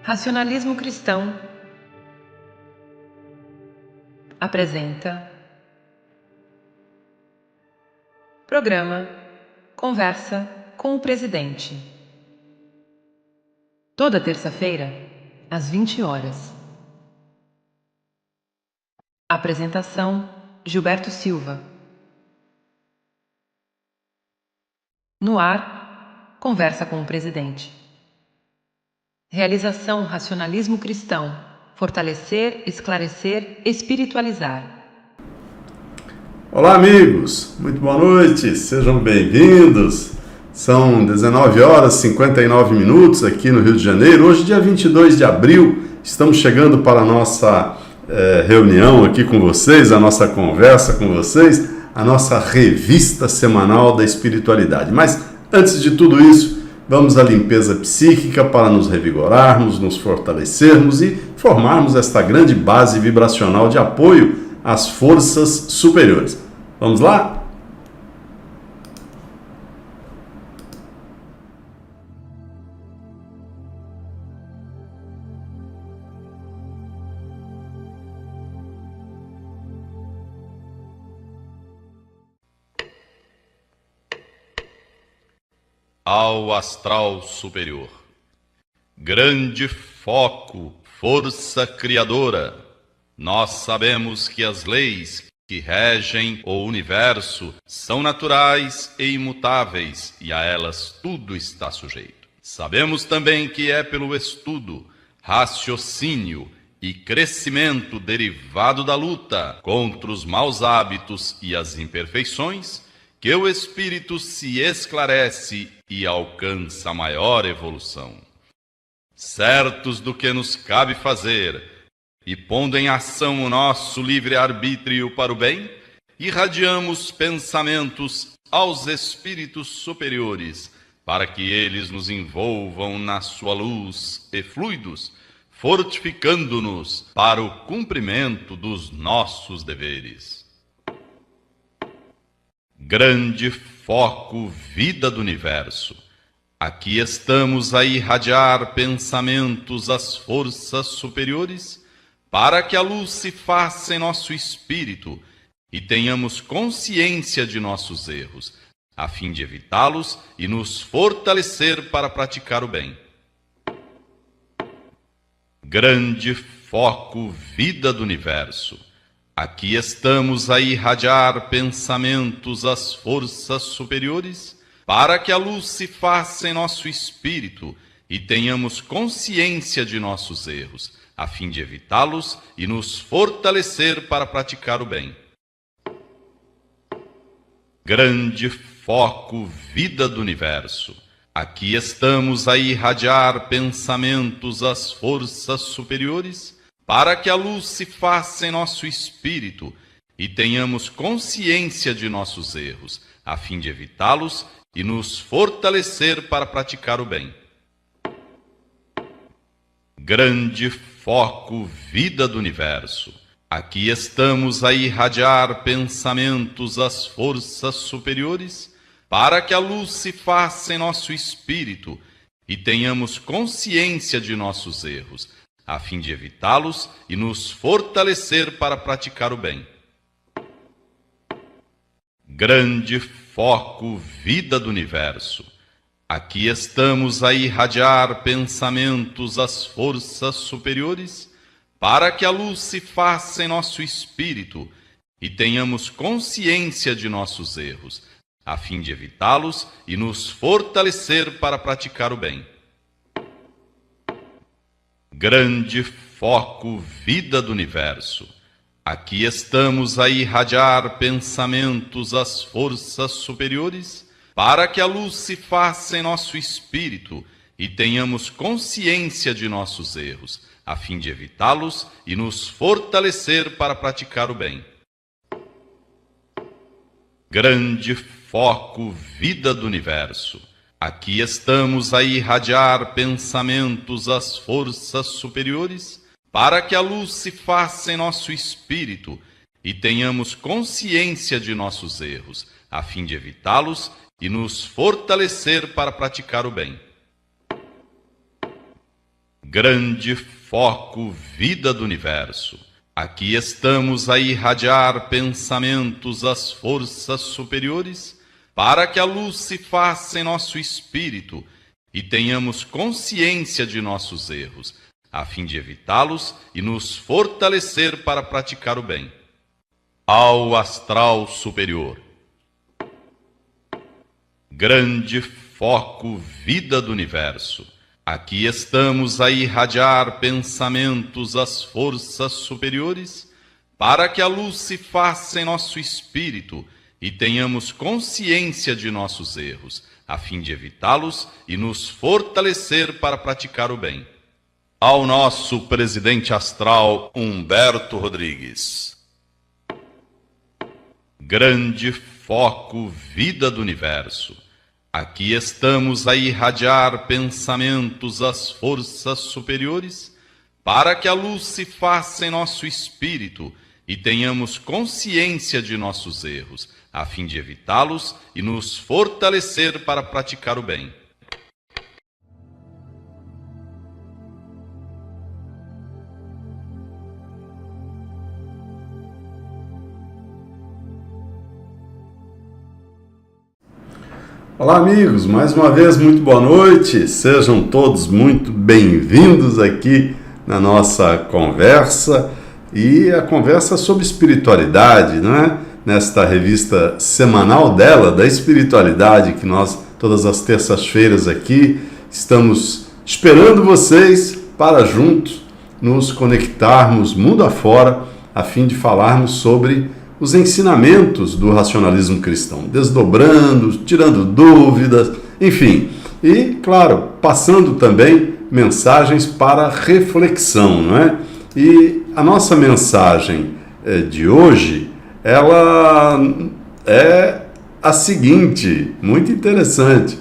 Racionalismo Cristão apresenta Programa Conversa com o Presidente. Toda terça-feira, às 20 horas. Apresentação: Gilberto Silva. No ar, Conversa com o Presidente. Realização Racionalismo Cristão. Fortalecer, esclarecer, espiritualizar. Olá, amigos. Muito boa noite. Sejam bem-vindos. São 19 horas e 59 minutos aqui no Rio de Janeiro. Hoje, dia 22 de abril, estamos chegando para a nossa reunião aqui com vocês, a nossa conversa com vocês, a nossa revista semanal da espiritualidade. Mas, antes de tudo isso, vamos à limpeza psíquica para nos revigorarmos, nos fortalecermos e formarmos esta grande base vibracional de apoio às forças superiores. Vamos lá? Ao astral superior. Grande foco, força criadora. Nós sabemos que as leis que regem o universo são naturais e imutáveis, e a elas tudo está sujeito. Sabemos também que é pelo estudo, raciocínio e crescimento derivado da luta contra os maus hábitos e as imperfeições que o espírito se esclarece e alcança maior evolução. Certos do que nos cabe fazer e pondo em ação o nosso livre-arbítrio para o bem, irradiamos pensamentos aos espíritos superiores para que eles nos envolvam na sua luz e fluidos, fortificando-nos para o cumprimento dos nossos deveres. Grande foco, vida do universo. Aqui estamos a irradiar pensamentos às forças superiores para que a luz se faça em nosso espírito e tenhamos consciência de nossos erros, a fim de evitá-los e nos fortalecer para praticar o bem. Grande foco, vida do universo. Aqui estamos a irradiar pensamentos às forças superiores para que a luz se faça em nosso espírito e tenhamos consciência de nossos erros, a fim de evitá-los e nos fortalecer para praticar o bem. Grande foco, vida do universo. Aqui estamos a irradiar pensamentos às forças superiores para que a luz se faça em nosso espírito e tenhamos consciência de nossos erros, a fim de evitá-los e nos fortalecer para praticar o bem. Grande foco, vida do universo. Aqui estamos a irradiar pensamentos às forças superiores para que a luz se faça em nosso espírito e tenhamos consciência de nossos erros, a fim de evitá-los e nos fortalecer para praticar o bem. Grande foco, vida do universo. Aqui estamos a irradiar pensamentos às forças superiores para que a luz se faça em nosso espírito e tenhamos consciência de nossos erros, a fim de evitá-los e nos fortalecer para praticar o bem. Grande foco, vida do universo. Aqui estamos a irradiar pensamentos às forças superiores para que a luz se faça em nosso espírito e tenhamos consciência de nossos erros, a fim de evitá-los e nos fortalecer para praticar o bem. Grande foco, vida do universo. Aqui estamos a irradiar pensamentos às forças superiores para que a luz se faça em nosso espírito e tenhamos consciência de nossos erros, a fim de evitá-los e nos fortalecer para praticar o bem. grande foco, vida do universo. Aqui estamos a irradiar pensamentos às forças superiores, para que a luz se faça em nosso espírito e tenhamos consciência de nossos erros, a fim de evitá-los e nos fortalecer para praticar o bem. Ao astral superior. Grande foco, vida do universo. Aqui estamos a irradiar pensamentos às forças superiores, para que a luz se faça em nosso espírito e tenhamos consciência de nossos erros, a fim de evitá-los e nos fortalecer para praticar o bem. Ao nosso presidente astral, Humberto Rodrigues. Grande foco, vida do universo. Aqui estamos a irradiar pensamentos às forças superiores, para que a luz se faça em nosso espírito e tenhamos consciência de nossos erros, a fim de evitá-los e nos fortalecer para praticar o bem. Olá amigos, mais uma vez muito boa noite, sejam todos muito bem-vindos aqui na nossa conversa, e a conversa sobre espiritualidade, né? Nesta revista semanal dela, da espiritualidade, que nós todas as terças-feiras aqui estamos esperando vocês para juntos nos conectarmos mundo afora, a fim de falarmos sobre os ensinamentos do racionalismo cristão, desdobrando, tirando dúvidas, enfim. E, claro, passando também mensagens para reflexão, não é? E a nossa mensagem de hoje, ela é a seguinte, muito interessante.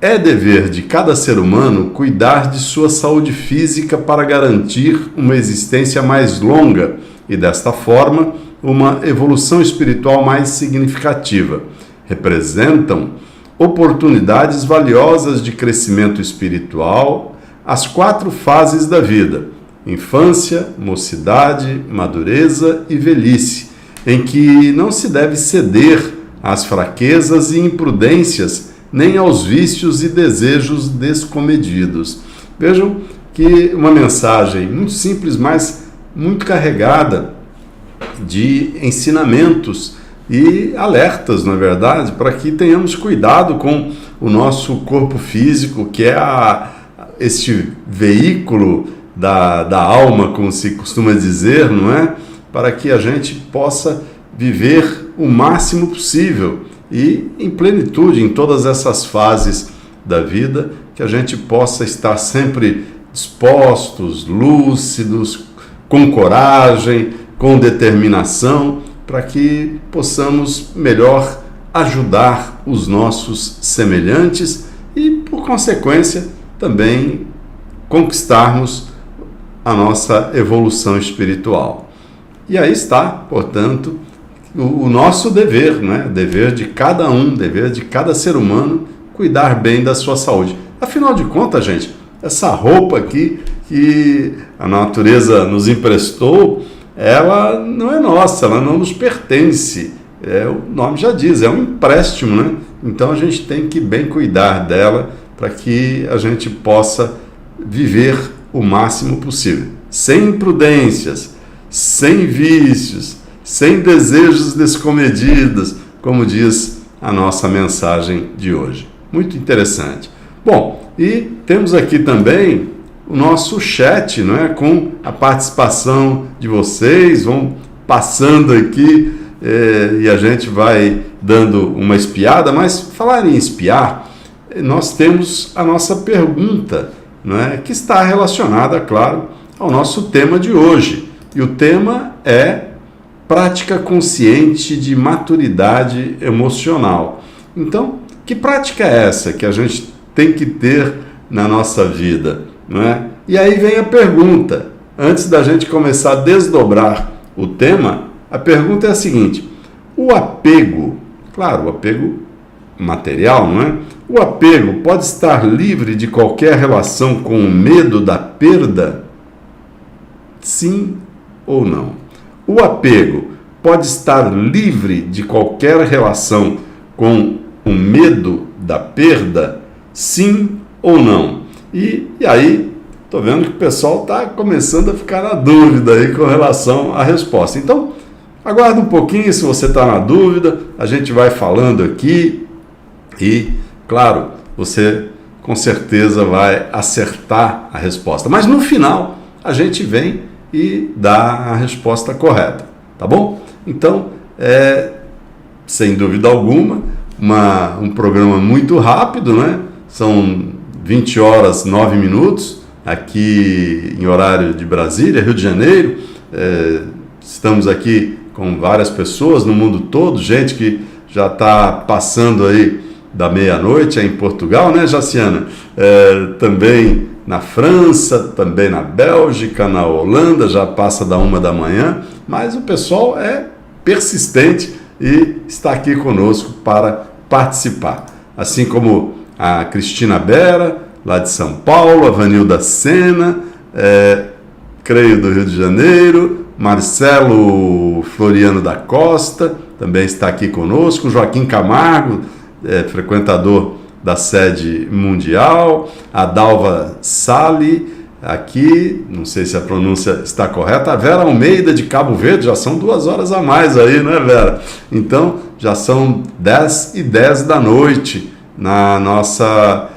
É dever de cada ser humano cuidar de sua saúde física para garantir uma existência mais longa e, desta forma, uma evolução espiritual mais significativa. Representam oportunidades valiosas de crescimento espiritual, as 4 fases da vida: infância, mocidade, madureza e velhice, em que não se deve ceder às fraquezas e imprudências, nem aos vícios e desejos descomedidos. Vejam que uma mensagem muito simples, mas muito carregada de ensinamentos e alertas, na verdade, para que tenhamos cuidado com o nosso corpo físico, que é este veículo da alma, como se costuma dizer, não é? Para que a gente possa viver o máximo possível e em plenitude em todas essas fases da vida, que a gente possa estar sempre dispostos, lúcidos, com coragem, com determinação, para que possamos melhor ajudar os nossos semelhantes e, por consequência, também conquistarmos a nossa evolução espiritual. E aí está, portanto, o nosso dever, né? Dever de cada um, dever de cada ser humano, cuidar bem da sua saúde. Afinal de contas, gente, essa roupa aqui que a natureza nos emprestou, ela não é nossa, ela não nos pertence. O nome já diz, é um empréstimo, né? Então a gente tem que bem cuidar dela para que a gente possa viver o máximo possível, sem imprudências, sem vícios, sem desejos descomedidos, como diz a nossa mensagem de hoje. Muito interessante. Bom, e temos aqui também o nosso chat, não é? Com a participação de vocês, vão passando aqui e a gente vai dando uma espiada, mas falar em espiar, nós temos a nossa pergunta, não é? Que está relacionada, claro, ao nosso tema de hoje. E o tema é prática consciente de maturidade emocional. Então, que prática é essa que a gente tem que ter na nossa vida? Não é? E aí vem a pergunta, antes da gente começar a desdobrar o tema, a pergunta é a seguinte: o apego, claro, o apego material, não é? O apego pode estar livre de qualquer relação com o medo da perda? Sim ou não? O apego pode estar livre de qualquer relação com o medo da perda? Sim ou não? E aí, estou vendo que o pessoal está começando a ficar na dúvida aí com relação à resposta. Então, aguarda um pouquinho, se você está na dúvida, a gente vai falando aqui e, claro, você com certeza vai acertar a resposta. Mas no final, a gente vem e dá a resposta correta, tá bom? Então, sem dúvida alguma, um programa muito rápido, né? São 20 horas 9 minutos, aqui em horário de Brasília, Rio de Janeiro. Estamos aqui com várias pessoas no mundo todo, gente que já está passando aí da meia-noite, em Portugal, né, Jaciana? Também na França, também na Bélgica, na Holanda, já passa da 1 da manhã, mas o pessoal é persistente e está aqui conosco para participar. Assim como a Cristina Bera, lá de São Paulo, a Vanilda Sena, creio do Rio de Janeiro, Marcelo Floriano da Costa, também está aqui conosco, Joaquim Camargo, frequentador da sede mundial, a Dalva Sali, aqui, não sei se a pronúncia está correta, a Vera Almeida de Cabo Verde, já são 2 horas a mais aí, não é, Vera? Então, já são 10h10 da noite na nossa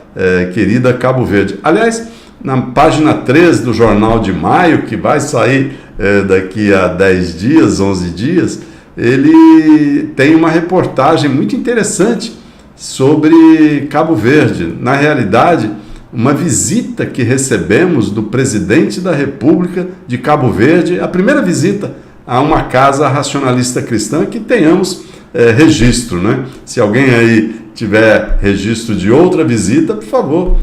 querida Cabo Verde. Aliás, na página 3 do Jornal de Maio, que vai sair daqui a 10 dias, 11 dias, ele tem uma reportagem muito interessante sobre Cabo Verde. Na realidade, uma visita que recebemos do presidente da República de Cabo Verde, a primeira visita a uma casa racionalista cristã que tenhamos registro, né? Se alguém aí tiver registro de outra visita, por favor,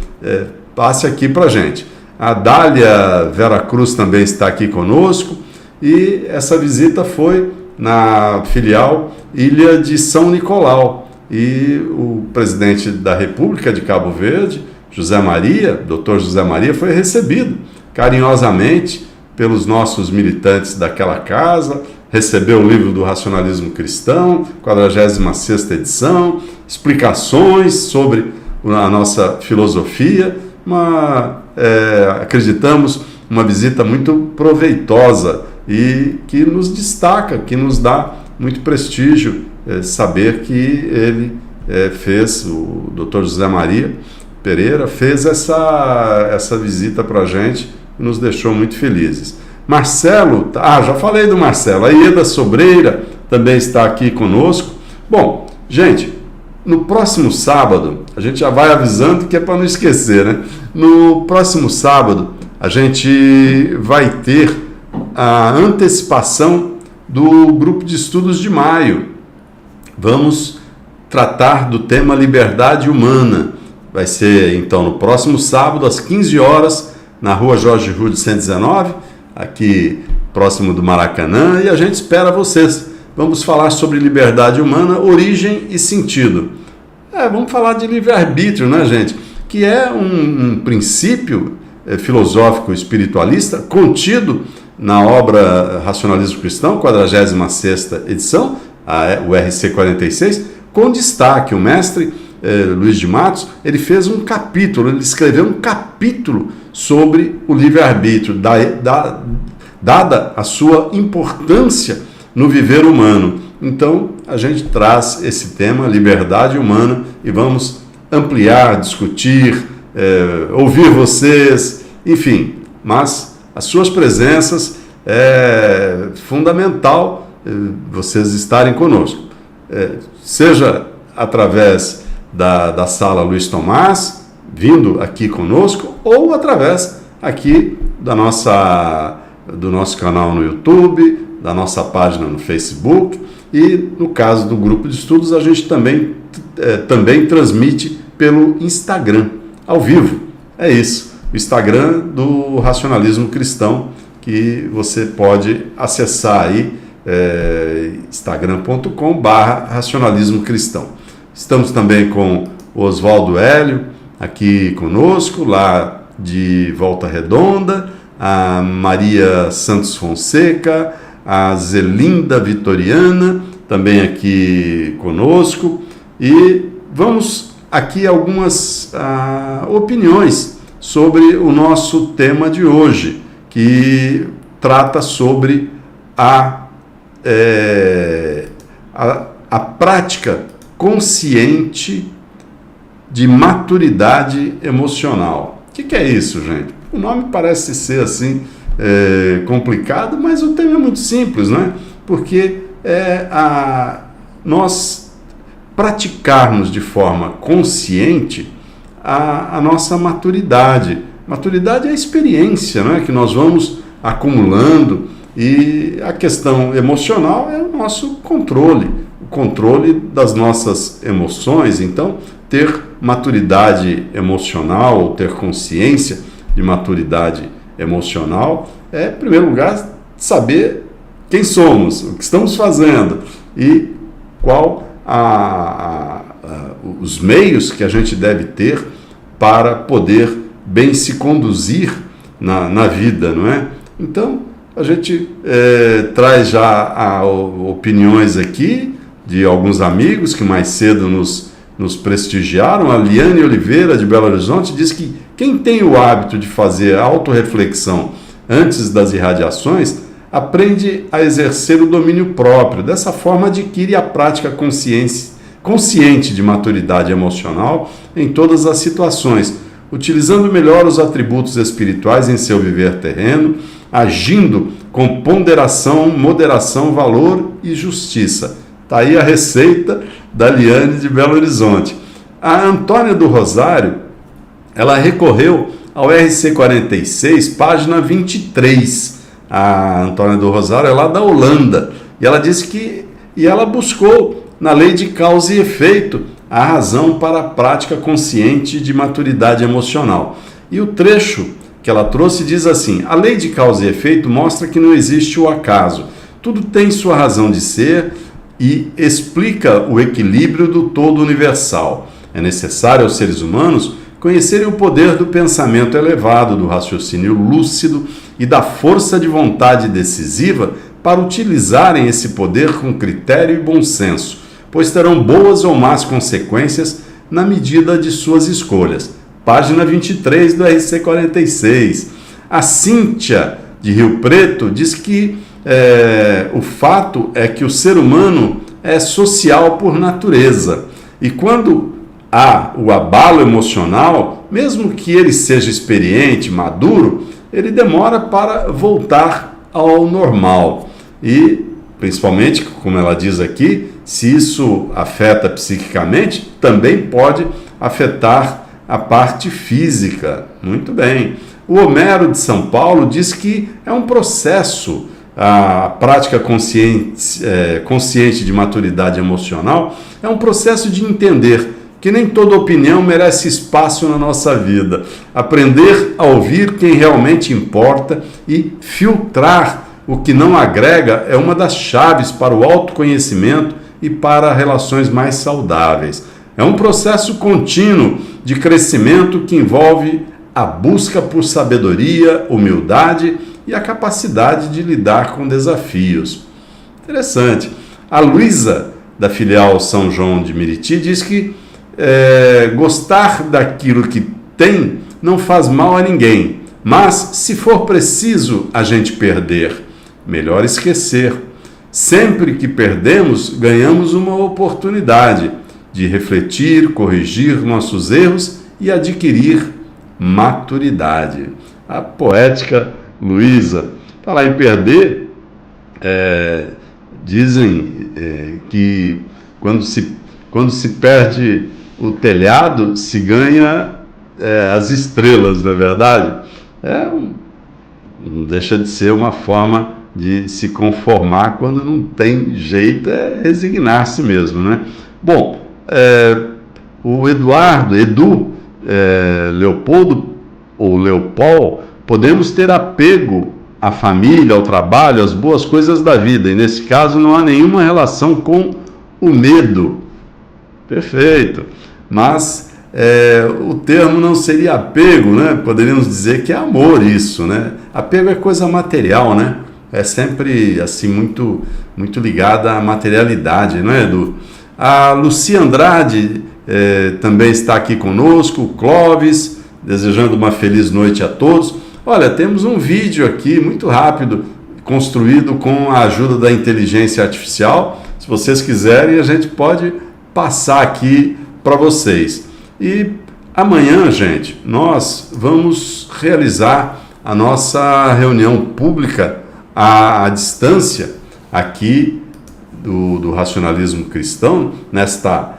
passe aqui para a gente. A Dália Vera Cruz também está aqui conosco e essa visita foi na filial Ilha de São Nicolau. E o presidente da República de Cabo Verde, Dr. José Maria, foi recebido carinhosamente pelos nossos militantes daquela casa, recebeu o livro do Racionalismo Cristão, 46ª edição, explicações sobre a nossa filosofia, acreditamos, uma visita muito proveitosa e que nos destaca, que nos dá muito prestígio saber que ele o Dr. José Maria Pereira fez essa visita para a gente e nos deixou muito felizes. Marcelo, já falei do Marcelo, a Ieda Sobreira também está aqui conosco. Bom, gente, no próximo sábado, a gente já vai avisando que é para não esquecer, né? No próximo sábado, a gente vai ter a antecipação do grupo de estudos de maio. Vamos tratar do tema liberdade humana. Vai ser, então, no próximo sábado, às 15 horas, na rua Jorge Rude 119, aqui próximo do Maracanã, e a gente espera vocês. Vamos falar sobre liberdade humana, origem e sentido. Vamos falar de livre-arbítrio, né, gente? Que é um princípio filosófico espiritualista contido na obra Racionalismo Cristão, 46ª edição, o RC 46, com destaque. O mestre Luiz de Matos, ele fez um capítulo, ele escreveu um capítulo sobre o livre-arbítrio, dada a sua importância no viver humano. Então, a gente traz esse tema, liberdade humana, e vamos ampliar, discutir, ouvir vocês, enfim, mas as suas presenças é fundamental vocês estarem conosco, seja através da sala Luiz Tomás, vindo aqui conosco, ou através aqui do nosso canal no YouTube, da nossa página no Facebook, e no caso do grupo de estudos, a gente também transmite pelo Instagram, ao vivo. É isso, o Instagram do Racionalismo Cristão, que você pode acessar aí, instagram.com/racionalismo cristão. Estamos também com o Oswaldo Hélio, aqui conosco, lá de Volta Redonda, a Maria Santos Fonseca, a Zelinda Vitoriana, também aqui conosco, e vamos aqui algumas opiniões sobre o nosso tema de hoje, que trata sobre a prática consciente de maturidade emocional. O que é isso, gente? O nome parece ser assim complicado, mas o tema é muito simples, né? Porque nós praticarmos de forma consciente a nossa maturidade. Maturidade é a experiência, né, que nós vamos acumulando, e a questão emocional é o nosso controle, o controle das nossas emoções. Então, ter maturidade emocional, ou ter consciência de maturidade emocional, em primeiro lugar, saber quem somos, o que estamos fazendo e qual os meios que a gente deve ter para poder bem se conduzir na vida, não é? Então, a gente traz já opiniões aqui de alguns amigos que mais cedo nos prestigiaram. A Liane Oliveira, de Belo Horizonte, diz que quem tem o hábito de fazer autorreflexão antes das irradiações aprende a exercer o domínio próprio. Dessa forma, adquire a prática consciente de maturidade emocional em todas as situações, utilizando melhor os atributos espirituais em seu viver terreno, agindo com ponderação, moderação, valor e justiça. Está aí a receita da Liane de Belo Horizonte. A Antônia do Rosário, ela recorreu ao RC 46, página 23. A Antônia do Rosário é lá da Holanda, e ela disse ela buscou na lei de causa e efeito a razão para a prática consciente de maturidade emocional. E o trecho que ela trouxe diz assim: a lei de causa e efeito mostra que não existe o acaso. Tudo tem sua razão de ser e explica o equilíbrio do todo universal. É necessário aos seres humanos conhecerem o poder do pensamento elevado, do raciocínio lúcido e da força de vontade decisiva para utilizarem esse poder com critério e bom senso, pois terão boas ou más consequências na medida de suas escolhas. Página 23 do RC 46. A Cíntia, de Rio Preto, diz que o fato é que o ser humano é social por natureza, e quando há o abalo emocional, mesmo que ele seja experiente, maduro, ele demora para voltar ao normal. E, principalmente, como ela diz aqui, se isso afeta psiquicamente, também pode afetar a parte física. Muito bem. O Homero de São Paulo diz que é um processo, a prática consciente de maturidade emocional é um processo de entender que nem toda opinião merece espaço na nossa vida. Aprender a ouvir quem realmente importa e filtrar o que não agrega é uma das chaves para o autoconhecimento e para relações mais saudáveis. É um processo contínuo de crescimento que envolve a busca por sabedoria, humildade e a capacidade de lidar com desafios. Interessante. A Luísa, da filial São João de Meriti, diz que gostar daquilo que tem não faz mal a ninguém, mas se for preciso a gente perder, melhor esquecer. Sempre que perdemos, ganhamos uma oportunidade de refletir, corrigir nossos erros e adquirir maturidade. A poética Luísa. Falar em perder, dizem que quando se perde o telhado, se ganha as estrelas, não é verdade? Não deixa de ser uma forma de se conformar quando não tem jeito, resignar-se mesmo, né? Bom, o Edu, Leopoldo ou Leopold, podemos ter apego à família, ao trabalho, às boas coisas da vida, e nesse caso não há nenhuma relação com o medo. Perfeito. mas o termo não seria apego, né? Poderíamos dizer que é amor isso, né? Apego é coisa material, né? É sempre assim muito, muito ligada à materialidade, não é, Edu? A Lucia Andrade também está aqui conosco, o Clóvis, desejando uma feliz noite a todos. Olha, temos um vídeo aqui muito rápido, construído com a ajuda da inteligência artificial. Se vocês quiserem, a gente pode passar aqui para vocês. E amanhã, gente, nós vamos realizar a nossa reunião pública à distância aqui do Racionalismo Cristão, nesta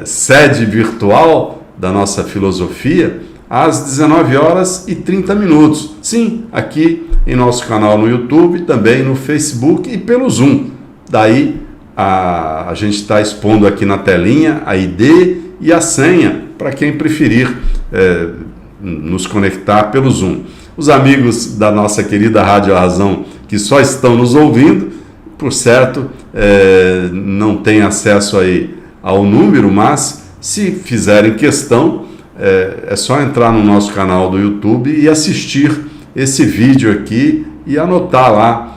sede virtual da nossa filosofia, às 19h30. Sim, aqui em nosso canal no YouTube, também no Facebook e pelo Zoom. Daí a gente está expondo aqui na telinha a ID e a senha para quem preferir nos conectar pelo Zoom. Os amigos da nossa querida Rádio Razão que só estão nos ouvindo, por certo, não têm acesso aí ao número, mas se fizerem questão, é só entrar no nosso canal do YouTube e assistir esse vídeo aqui e anotar lá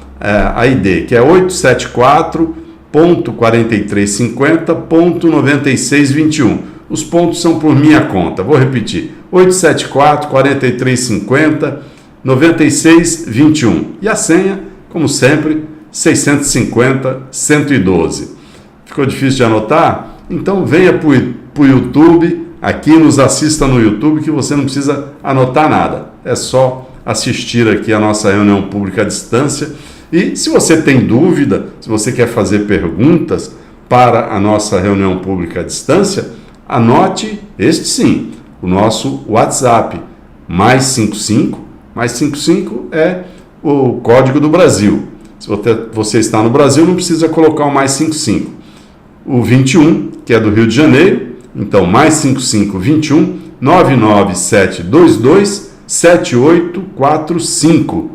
a ID, que é 874.4350.9621. Os pontos são por minha conta. Vou repetir: 874-4350-9621. E a senha, como sempre, 650-112. Ficou difícil de anotar? Então venha para o YouTube, aqui nos assista no YouTube, que você não precisa anotar nada. É só assistir aqui a nossa reunião pública à distância. E se você tem dúvida, se você quer fazer perguntas para a nossa reunião pública à distância, anote este sim, o nosso WhatsApp, +55, +55 é o código do Brasil. Se você está no Brasil, não precisa colocar o +55. O 21, que é do Rio de Janeiro, então +55 21 99722 7845.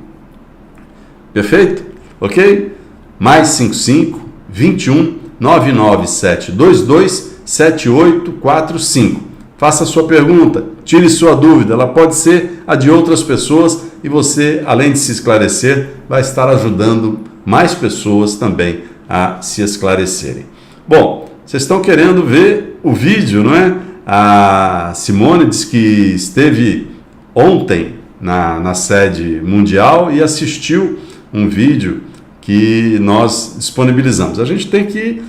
Perfeito? Ok? +55 21 99722 7845. Faça a sua pergunta, tire sua dúvida, ela pode ser a de outras pessoas e você, além de se esclarecer, vai estar ajudando mais pessoas também a se esclarecerem. Bom, vocês estão querendo ver o vídeo, não é? A Simone disse que esteve ontem na sede mundial e assistiu um vídeo que nós disponibilizamos. A gente tem que ir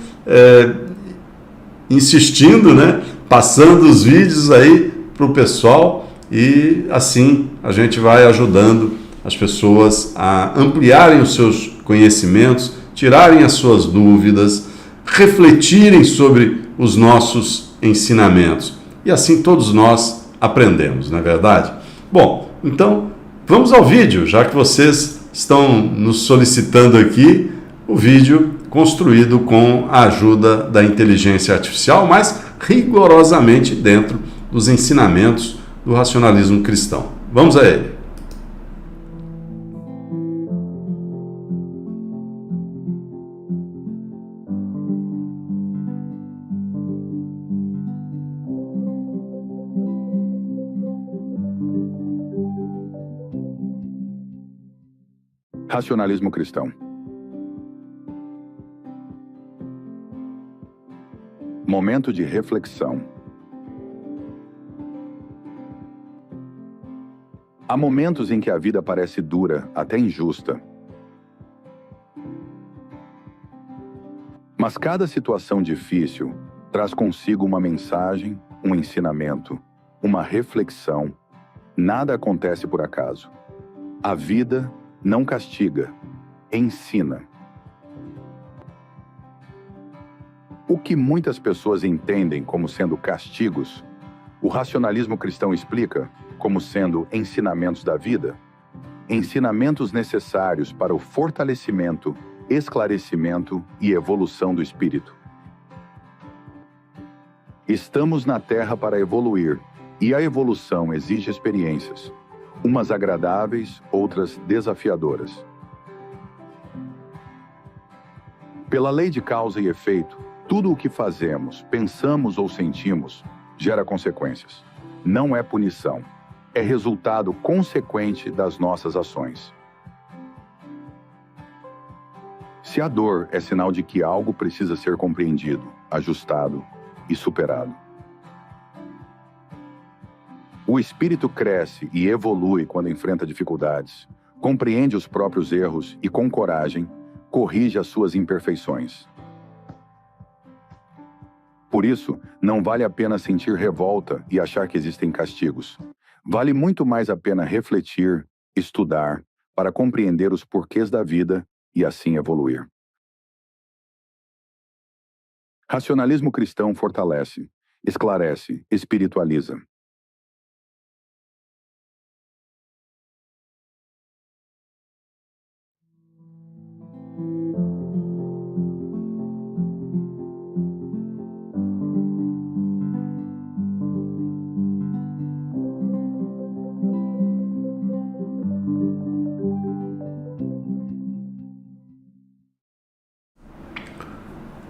insistindo, né? Passando os vídeos aí para o pessoal e assim a gente vai ajudando as pessoas a ampliarem os seus conhecimentos, tirarem as suas dúvidas, refletirem sobre os nossos ensinamentos. E assim todos nós aprendemos, não é verdade? Bom, então vamos ao vídeo, já que vocês estão nos solicitando aqui o vídeo construído com a ajuda da inteligência artificial, mas rigorosamente dentro dos ensinamentos do racionalismo cristão. Vamos a ele. Racionalismo cristão. Momento de reflexão. Há momentos em que a vida parece dura, até injusta. Mas cada situação difícil traz consigo uma mensagem, um ensinamento, uma reflexão. Nada acontece por acaso. A vida não castiga, ensina. O que muitas pessoas entendem como sendo castigos, o racionalismo cristão explica como sendo ensinamentos da vida, ensinamentos necessários para o fortalecimento, esclarecimento e evolução do espírito. Estamos na Terra para evoluir, e a evolução exige experiências, umas agradáveis, outras desafiadoras. Pela lei de causa e efeito, Tudo o que fazemos, pensamos ou sentimos gera consequências. Não é punição, é resultado consequente das nossas ações. Se a dor é sinal de que algo precisa ser compreendido, ajustado e superado. O espírito cresce e evolui quando enfrenta dificuldades, compreende os próprios erros e, com coragem, corrige as suas imperfeições. Por isso, não vale a pena sentir revolta e achar que existem castigos. Vale muito mais a pena refletir, estudar, para compreender os porquês da vida e assim evoluir. Racionalismo cristão fortalece, esclarece, espiritualiza.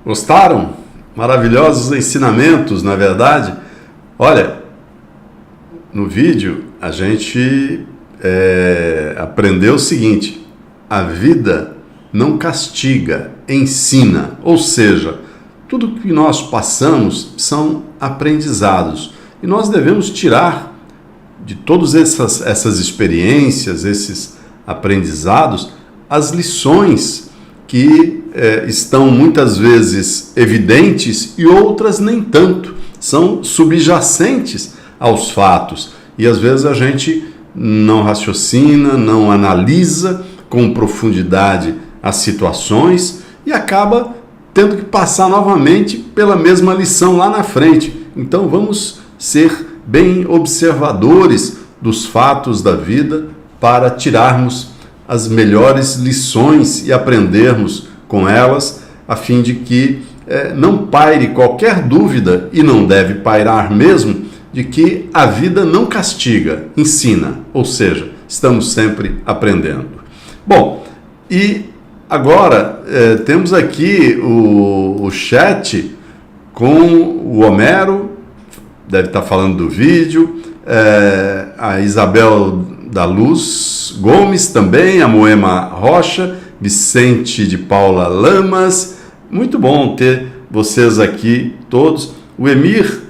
Gostaram? Maravilhosos ensinamentos, na verdade. Olha, no vídeo a gente aprendeu o seguinte: a vida não castiga, ensina. Ou seja, tudo que nós passamos são aprendizados. E nós devemos tirar de todas essas experiências, esses aprendizados, as lições que estão muitas vezes evidentes e outras nem tanto, são subjacentes aos fatos. E às vezes a gente não raciocina, não analisa com profundidade as situações e acaba tendo que passar novamente pela mesma lição lá na frente. Então vamos ser bem observadores dos fatos da vida para tirarmos as melhores lições e aprendermos com elas, a fim de que não paire qualquer dúvida, e não deve pairar mesmo, de que a vida não castiga, ensina, ou seja, estamos sempre aprendendo. Bom, e agora temos aqui o chat com o Homero, deve estar falando do vídeo, a Isabel da Luz Gomes também, a Moema Rocha, Vicente de Paula Lamas. Muito bom ter vocês aqui todos. O Emir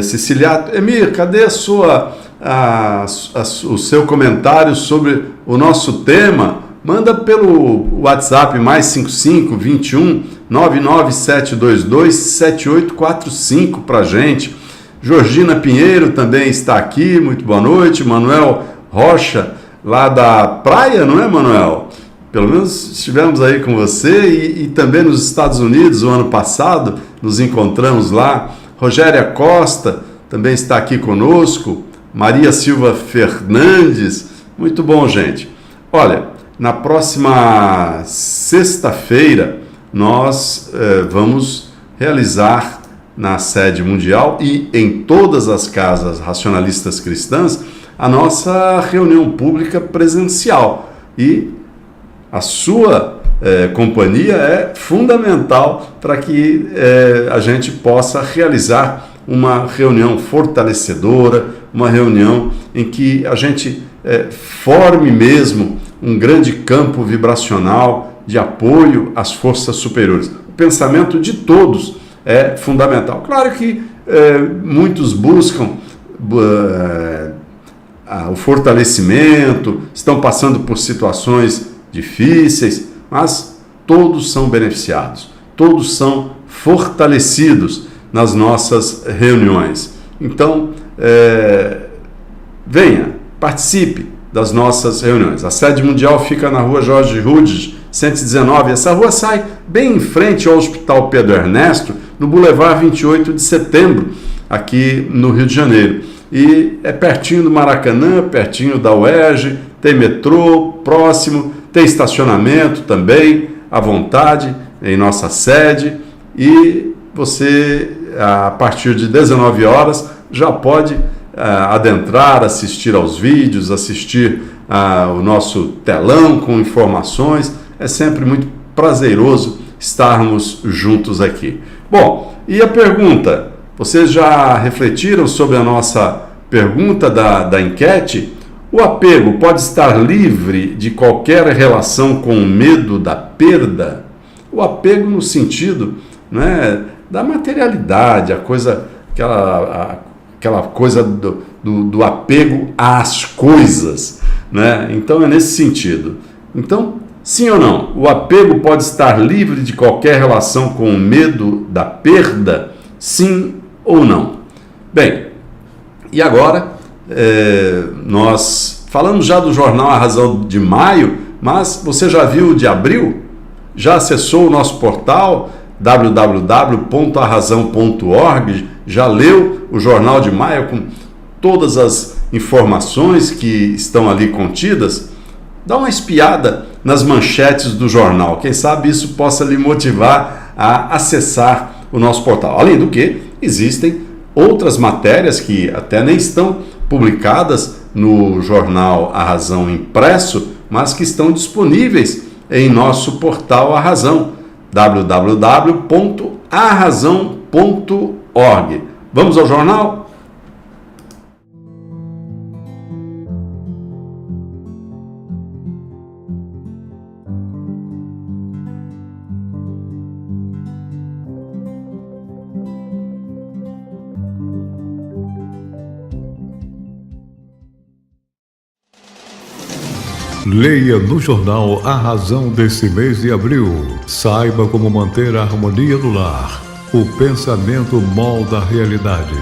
Siciliato. Emir, cadê o seu comentário sobre o nosso tema? Manda pelo WhatsApp mais 55 21 99722 7845 para a gente. Georgina Pinheiro também está aqui, muito boa noite. Manuel Rocha, lá da praia, não é, Manuel? Pelo menos estivemos aí com você e também nos Estados Unidos, o ano passado, nos encontramos lá. Rogéria Costa também está aqui conosco. Maria Silva Fernandes, muito bom, gente. Olha, na próxima sexta-feira nós vamos realizar na sede mundial e em todas as casas racionalistas cristãs a nossa reunião pública presencial. E a sua companhia é fundamental para que a gente possa realizar uma reunião fortalecedora, uma reunião em que a gente forme mesmo um grande campo vibracional de apoio às forças superiores. O pensamento de todos é fundamental. Claro que muitos buscam o fortalecimento, estão passando por situações difíceis, mas todos são beneficiados, todos são fortalecidos nas nossas reuniões. Então, venha, participe das nossas reuniões. A sede mundial fica na rua Jorge Rudes, 119. Essa rua sai bem em frente ao Hospital Pedro Ernesto, no Boulevard 28 de Setembro, aqui no Rio de Janeiro. E é pertinho do Maracanã, pertinho da UERJ, tem metrô próximo, tem estacionamento também, à vontade, em nossa sede. E você, a partir de 19 horas, já pode adentrar, assistir aos vídeos, assistir ao nosso telão com informações. É sempre muito prazeroso estarmos juntos aqui. Bom, e a pergunta? Vocês já refletiram sobre a nossa pergunta da enquete? O apego pode estar livre de qualquer relação com o medo da perda? O apego no sentido, né, da materialidade, aquela coisa do apego às coisas, né? Então é nesse sentido. Então, sim ou não? O apego pode estar livre de qualquer relação com o medo da perda? Sim ou não? Bem, e agora nós falamos já do jornal A Razão de maio, mas você já viu o de abril? Já acessou o nosso portal www.arrazão.org? Já leu o jornal de maio com todas as informações que estão ali contidas? Dá uma espiada nas manchetes do jornal. Quem sabe isso possa lhe motivar a acessar o nosso portal. Além do que, existem outras matérias que até nem estão publicadas no jornal A Razão impresso, mas que estão disponíveis em nosso portal A Razão, www.arrazão.org. Vamos ao jornal? Leia no jornal A Razão desse mês de abril. Saiba como manter a harmonia no lar. O pensamento molda a realidade.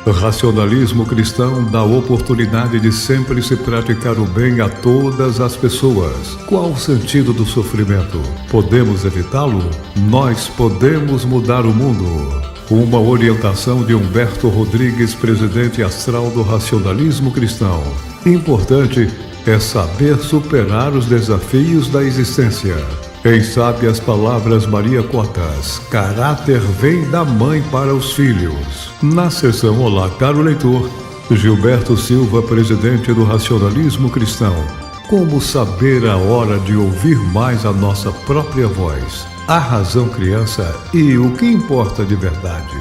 O racionalismo cristão dá oportunidade de sempre se praticar o bem a todas as pessoas. Qual o sentido do sofrimento? Podemos evitá-lo? Nós podemos mudar o mundo. Uma orientação de Humberto Rodrigues, presidente astral do racionalismo cristão. Importante é saber superar os desafios da existência. Em sábias palavras Maria Cotas, caráter vem da mãe para os filhos. Na sessão Olá, caro leitor, Gilberto Silva, presidente do racionalismo cristão. Como saber a hora de ouvir mais a nossa própria voz? A razão criança e o que importa de verdade.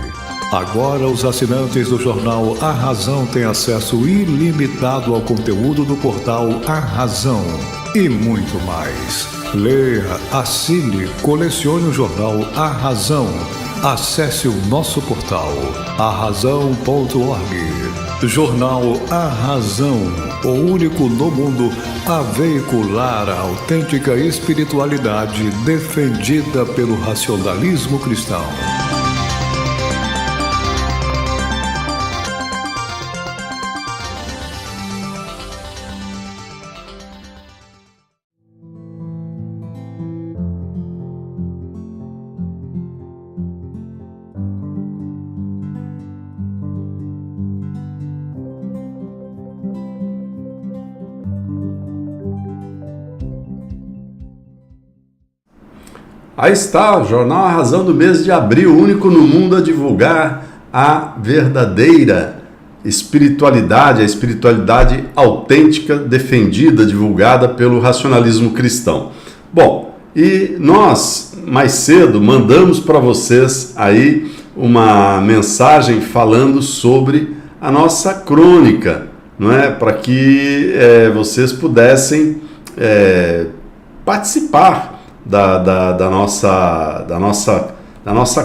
Agora os assinantes do jornal A Razão têm acesso ilimitado ao conteúdo do portal A Razão e muito mais. Leia, assine, colecione o jornal A Razão. Acesse o nosso portal arrazão.org. Jornal A Razão, o único no mundo a veicular a autêntica espiritualidade defendida pelo racionalismo cristão. Aí está, o jornal A Razão do mês de abril, único no mundo a divulgar a verdadeira espiritualidade, a espiritualidade autêntica, defendida, divulgada pelo racionalismo cristão. Bom, e nós, mais cedo, mandamos para vocês aí uma mensagem falando sobre a nossa crônica, não é? Para que vocês pudessem participar da nossa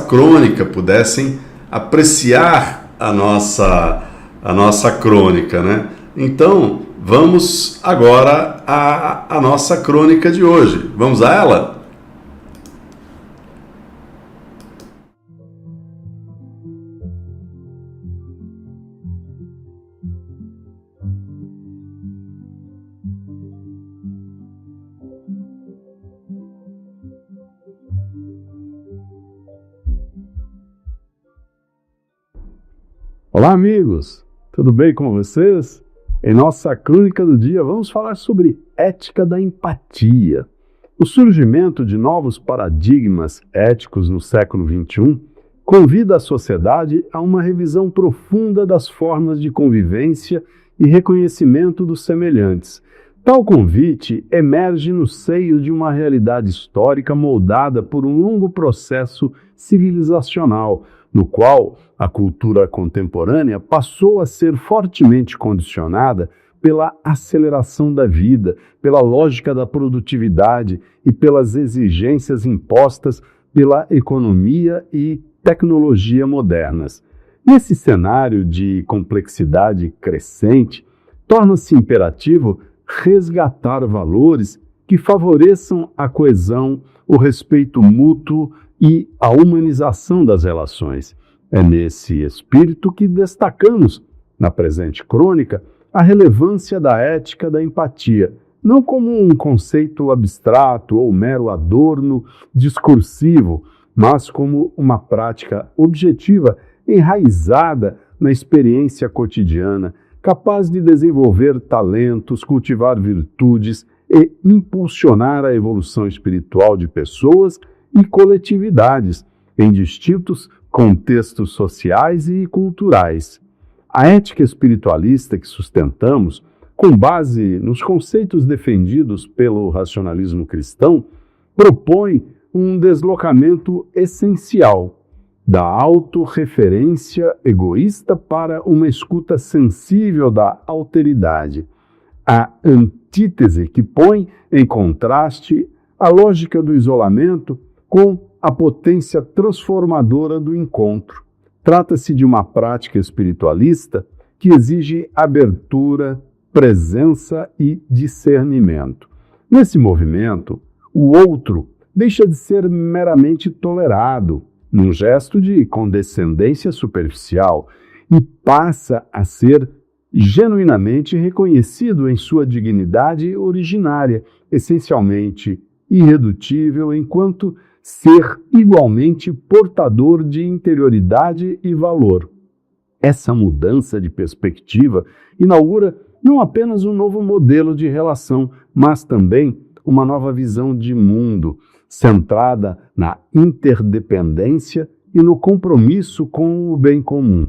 crônica, pudessem apreciar a nossa crônica, né? Então, vamos agora à nossa crônica de hoje. Vamos a ela? Olá, amigos! Tudo bem com vocês? Em nossa crônica do dia, vamos falar sobre ética da empatia. O surgimento de novos paradigmas éticos no século XXI convida a sociedade a uma revisão profunda das formas de convivência e reconhecimento dos semelhantes, Tal convite emerge no seio de uma realidade histórica moldada por um longo processo civilizacional, no qual a cultura contemporânea passou a ser fortemente condicionada pela aceleração da vida, pela lógica da produtividade e pelas exigências impostas pela economia e tecnologia modernas. Nesse cenário de complexidade crescente, torna-se imperativo resgatar valores que favoreçam a coesão, o respeito mútuo e a humanização das relações. É nesse espírito que destacamos, na presente crônica, a relevância da ética da empatia, não como um conceito abstrato ou mero adorno discursivo, mas como uma prática objetiva enraizada na experiência cotidiana, capaz de desenvolver talentos, cultivar virtudes e impulsionar a evolução espiritual de pessoas e coletividades em distintos contextos sociais e culturais. A ética espiritualista que sustentamos, com base nos conceitos defendidos pelo racionalismo cristão, propõe um deslocamento essencial da autorreferência egoísta para uma escuta sensível da alteridade, a antítese que põe em contraste a lógica do isolamento com a potência transformadora do encontro. Trata-se de uma prática espiritualista que exige abertura, presença e discernimento. Nesse movimento, o outro deixa de ser meramente tolerado, num gesto de condescendência superficial, e passa a ser genuinamente reconhecido em sua dignidade originária, essencialmente irredutível enquanto ser igualmente portador de interioridade e valor. Essa mudança de perspectiva inaugura não apenas um novo modelo de relação, mas também uma nova visão de mundo, centrada na interdependência e no compromisso com o bem comum.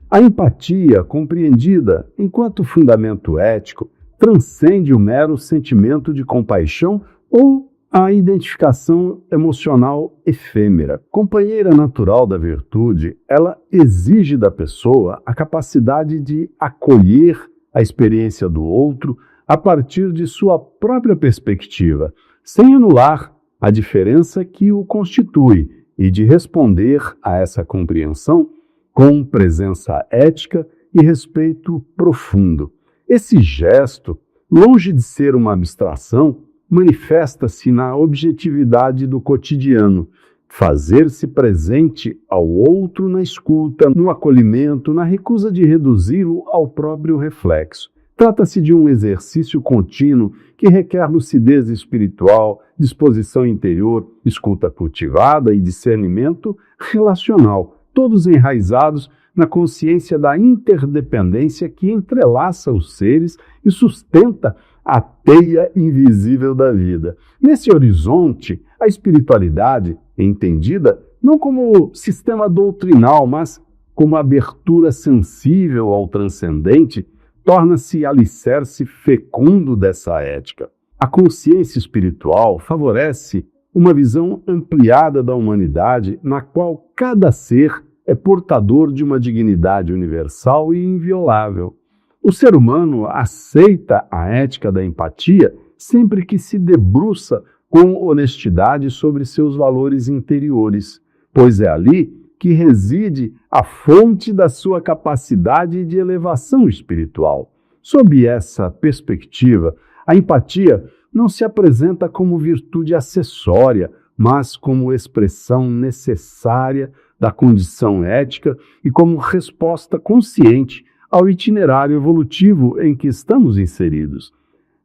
A empatia, compreendida enquanto fundamento ético, transcende o mero sentimento de compaixão ou a identificação emocional efêmera. Companheira natural da virtude, ela exige da pessoa a capacidade de acolher a experiência do outro a partir de sua própria perspectiva, sem anular a diferença que o constitui e de responder a essa compreensão com presença ética e respeito profundo. Esse gesto, longe de ser uma abstração, manifesta-se na objetividade do cotidiano, fazer-se presente ao outro na escuta, no acolhimento, na recusa de reduzi-lo ao próprio reflexo. Trata-se de um exercício contínuo que requer lucidez espiritual, disposição interior, escuta cultivada e discernimento relacional, todos enraizados na consciência da interdependência que entrelaça os seres e sustenta a teia invisível da vida. Nesse horizonte, a espiritualidade é entendida não como sistema doutrinal, mas como abertura sensível ao transcendente, torna-se alicerce fecundo dessa ética. A consciência espiritual favorece uma visão ampliada da humanidade na qual cada ser é portador de uma dignidade universal e inviolável. O ser humano aceita a ética da empatia sempre que se debruça com honestidade sobre seus valores interiores, pois é ali que reside a fonte da sua capacidade de elevação espiritual. Sob essa perspectiva, a empatia não se apresenta como virtude acessória, mas como expressão necessária da condição ética e como resposta consciente ao itinerário evolutivo em que estamos inseridos.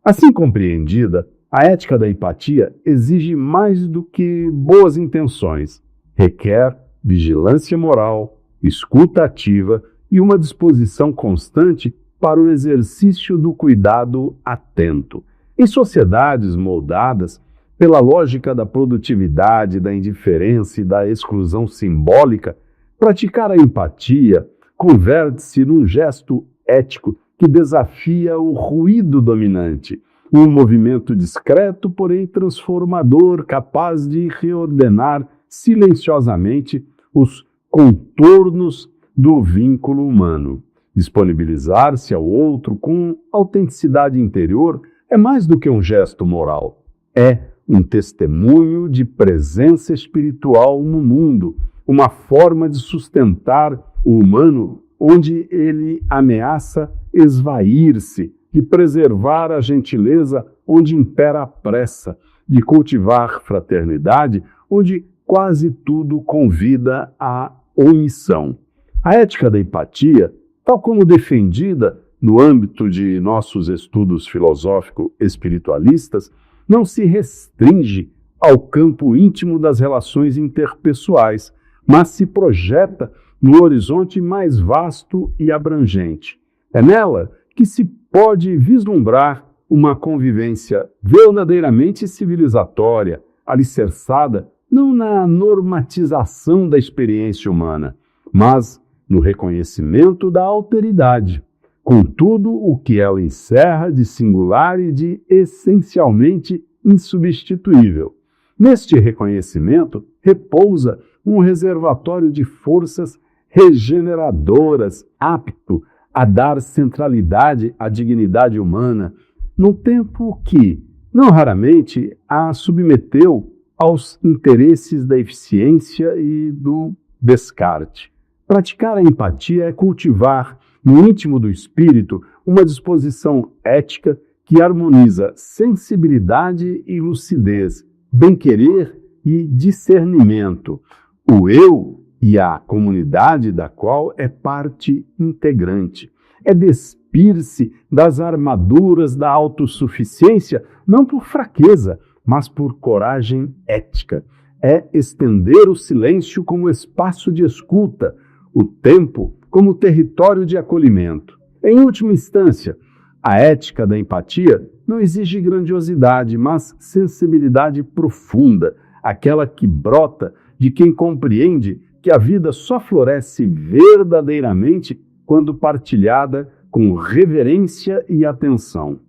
Assim compreendida, a ética da empatia exige mais do que boas intenções. Requer vigilância moral, escuta ativa e uma disposição constante para o exercício do cuidado atento. Em sociedades moldadas pela lógica da produtividade, da indiferença e da exclusão simbólica, praticar a empatia converte-se num gesto ético que desafia o ruído dominante, Um movimento discreto, porém transformador, capaz de reordenar silenciosamente os contornos do vínculo humano. Disponibilizar-se ao outro com autenticidade interior é mais do que um gesto moral. É um testemunho de presença espiritual no mundo, uma forma de sustentar o humano onde ele ameaça esvair-se, de preservar a gentileza onde impera a pressa, de cultivar fraternidade onde quase tudo convida à omissão. A ética da empatia, tal como defendida no âmbito de nossos estudos filosófico-espiritualistas, não se restringe ao campo íntimo das relações interpessoais, mas se projeta no horizonte mais vasto e abrangente. É nela que se pode vislumbrar uma convivência verdadeiramente civilizatória, alicerçada não na normatização da experiência humana, mas no reconhecimento da alteridade, com tudo o que ela encerra de singular e de essencialmente insubstituível. Neste reconhecimento repousa um reservatório de forças regeneradoras, apto a dar centralidade à dignidade humana, num tempo que, não raramente, a submeteu aos interesses da eficiência e do descarte. Praticar a empatia é cultivar, no íntimo do espírito, uma disposição ética que harmoniza sensibilidade e lucidez, bem-querer e discernimento, o eu e a comunidade da qual é parte integrante. É despir-se das armaduras da autossuficiência, não por fraqueza, mas por coragem ética. É estender o silêncio como espaço de escuta, o tempo como território de acolhimento. Em última instância, a ética da empatia não exige grandiosidade, mas sensibilidade profunda, aquela que brota de quem compreende que a vida só floresce verdadeiramente quando partilhada com reverência e atenção.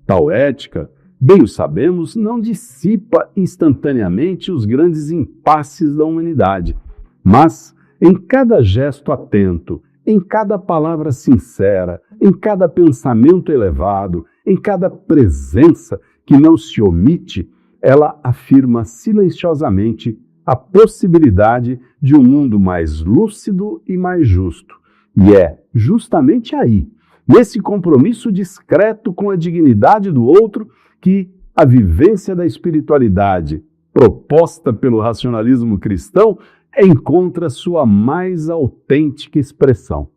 Tal ética, bem o sabemos, não dissipa instantaneamente os grandes impasses da humanidade, mas em cada gesto atento, em cada palavra sincera, em cada pensamento elevado, em cada presença que não se omite, ela afirma silenciosamente a possibilidade de um mundo mais lúcido e mais justo. E é justamente aí, nesse compromisso discreto com a dignidade do outro, que a vivência da espiritualidade proposta pelo racionalismo cristão encontra sua mais autêntica expressão.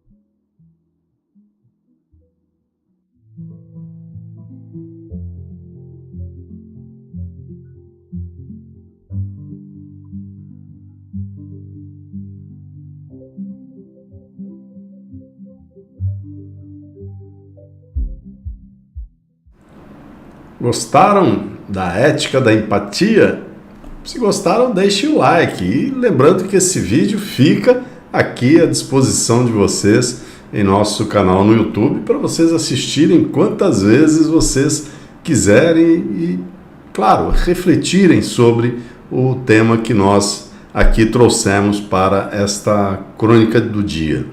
Gostaram da ética da empatia? Se gostaram, deixe o like. E lembrando que esse vídeo fica aqui à disposição de vocês em nosso canal no YouTube para vocês assistirem quantas vezes vocês quiserem e, claro, refletirem sobre o tema que nós aqui trouxemos para esta crônica do dia.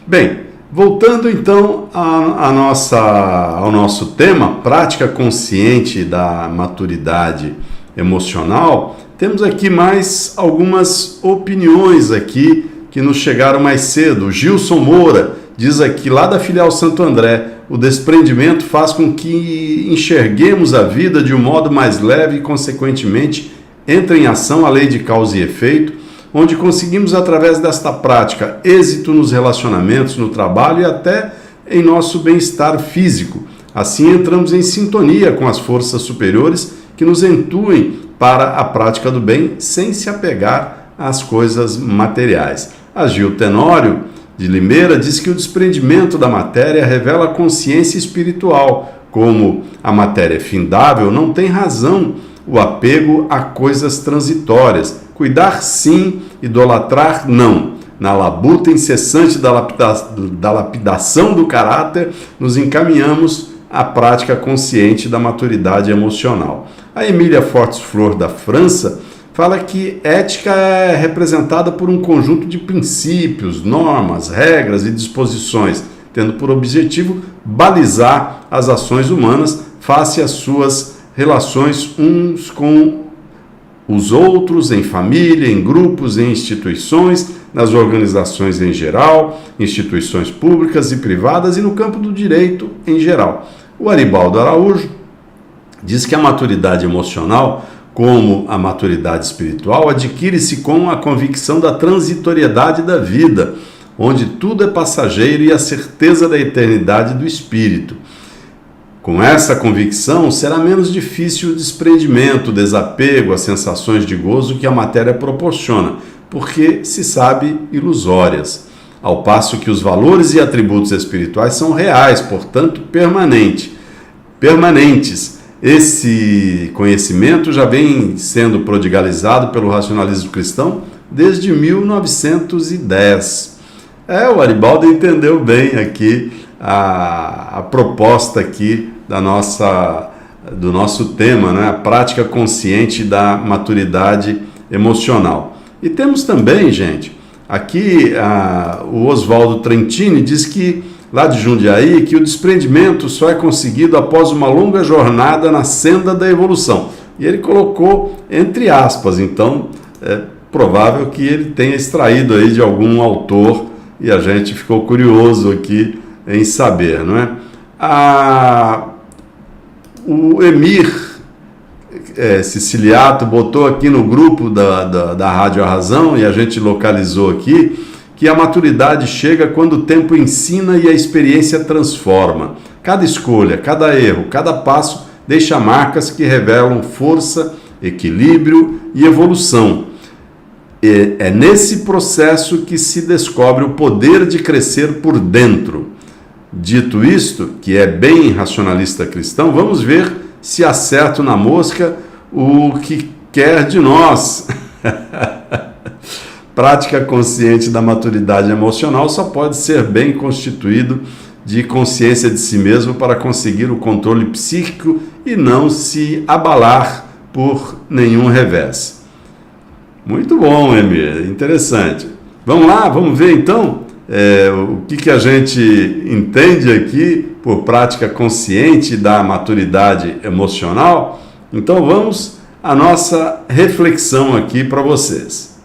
Bem, voltando então ao nosso tema, prática consciente da maturidade emocional, temos aqui mais algumas opiniões aqui que nos chegaram mais cedo. O Gilson Moura diz aqui, lá da filial Santo André, o desprendimento faz com que enxerguemos a vida de um modo mais leve e, consequentemente, entra em ação a lei de causa e efeito, onde conseguimos, através desta prática, êxito nos relacionamentos, no trabalho e até em nosso bem-estar físico. Assim, entramos em sintonia com as forças superiores que nos intuem para a prática do bem, sem se apegar às coisas materiais. A Gil Tenório, de Limeira, diz que o desprendimento da matéria revela a consciência espiritual. Como a matéria é findável, não tem razão o apego a coisas transitórias. Cuidar sim, idolatrar não. Na labuta incessante da lapidação do caráter, nos encaminhamos a prática consciente da maturidade emocional. A Emília Fortes-Flor, da França, fala que ética é representada por um conjunto de princípios, normas, regras e disposições, tendo por objetivo balizar as ações humanas face às suas relações uns com os outros, em família, em grupos, em instituições, nas organizações em geral, instituições públicas e privadas e no campo do direito em geral. O Aribaldo Araújo diz que a maturidade emocional, como a maturidade espiritual, adquire-se com a convicção da transitoriedade da vida, onde tudo é passageiro, e a certeza da eternidade do espírito. Com essa convicção, será menos difícil o desprendimento, o desapego, as sensações de gozo que a matéria proporciona, porque se sabe ilusórias, ao passo que os valores e atributos espirituais são reais, portanto permanentes. Esse conhecimento já vem sendo prodigalizado pelo racionalismo cristão desde 1910. O Aribaldo entendeu bem aqui a proposta aqui do nosso tema, né? A prática consciente da maturidade emocional. E temos também, gente, aqui o Oswaldo Trentini diz que, lá de Jundiaí, que o desprendimento só é conseguido após uma longa jornada na senda da evolução. E ele colocou entre aspas, então é provável que ele tenha extraído aí de algum autor e a gente ficou curioso aqui em saber, não é? O Emir Siciliato botou aqui no grupo da Rádio A Razão, e a gente localizou aqui, que a maturidade chega quando o tempo ensina e a experiência transforma. Cada escolha, cada erro, cada passo deixa marcas que revelam força, equilíbrio e evolução. É nesse processo que se descobre o poder de crescer por dentro. Dito isto, que é bem racionalista cristão, vamos ver se acerto na mosca o que quer de nós. Prática consciente da maturidade emocional só pode ser bem constituído de consciência de si mesmo para conseguir o controle psíquico e não se abalar por nenhum revés. Muito bom, Emir, interessante. Vamos lá, vamos ver então o que a gente entende aqui por prática consciente da maturidade emocional. Então vamos à nossa reflexão aqui para vocês.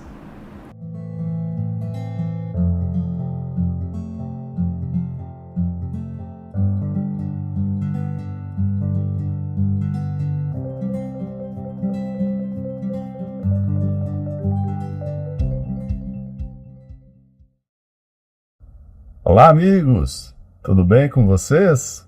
Olá, amigos! Tudo bem com vocês?